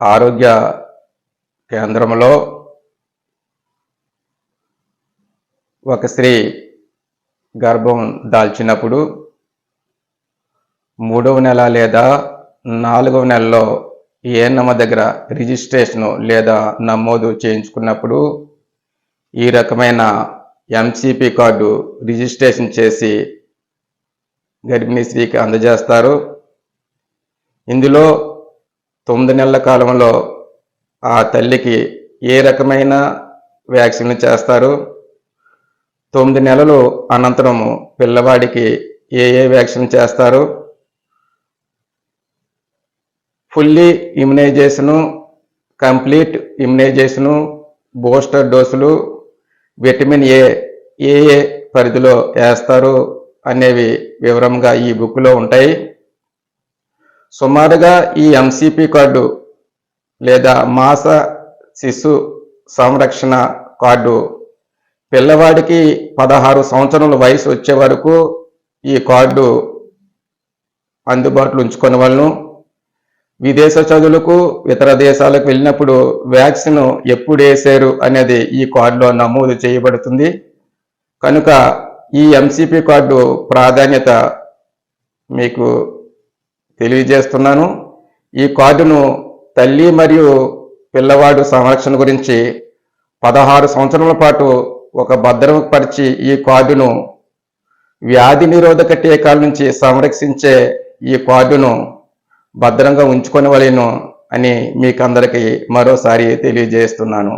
ఆరోగ్య కేంద్రంలో ఒక స్త్రీ గర్భం దాల్చినప్పుడు 3వ నెల లేదా 4వ నెలలో ఏఎన్ఎం దగ్గర రిజిస్ట్రేషన్ లేదా నమోదు చేయించుకున్నప్పుడు ఈ రకమైన ఎంసిపి కార్డు రిజిస్ట్రేషన్ చేసి గర్భిణీ స్త్రీకి అందజేస్తారు. ఇందులో 9 నెలల కాలంలో ఆ తల్లికి ఏ రకమైన వ్యాక్సిన్లు చేస్తారు, 9 నెలలు అనంతరము పిల్లవాడికి ఏ వ్యాక్సిన్ చేస్తారు, ఫుల్లీ ఇమ్యునైజేషను, కంప్లీట్ ఇమ్యునైజేషను, బూస్టర్ డోసులు, విటమిన్ ఏ పరిధిలో వేస్తారు అనేవి వివరంగా ఈ బుక్లో ఉంటాయి. సుమారుగా ఈ ఎంసిపి కార్డు లేదా మాస శిశు సంరక్షణ కార్డు పిల్లవాడికి 16 సంవత్సరాల వయసు వచ్చే వరకు ఈ కార్డు అందుబాటులో ఉంచుకునే వాళ్ళను. విదేశ చదువులకు ఇతర దేశాలకు వెళ్ళినప్పుడు వ్యాక్సిన్ ఎప్పుడు వేసారు అనేది ఈ కార్డులో నమోదు చేయబడుతుంది. కనుక ఈ ఎంసిపి కార్డు ప్రాధాన్యత మీకు తెలియజేస్తున్నాను. ఈ కార్డును తల్లి మరియు పిల్లవాడు సంరక్షణ గురించి 16 సంవత్సరాల పాటు ఒక భద్రపరిచి ఈ కార్డును వ్యాధి నిరోధక టీకాల నుంచి సంరక్షించే ఈ కార్డును భద్రంగా ఉంచుకొనవలెను అని మీకందరికీ మరోసారి తెలియజేస్తున్నాను.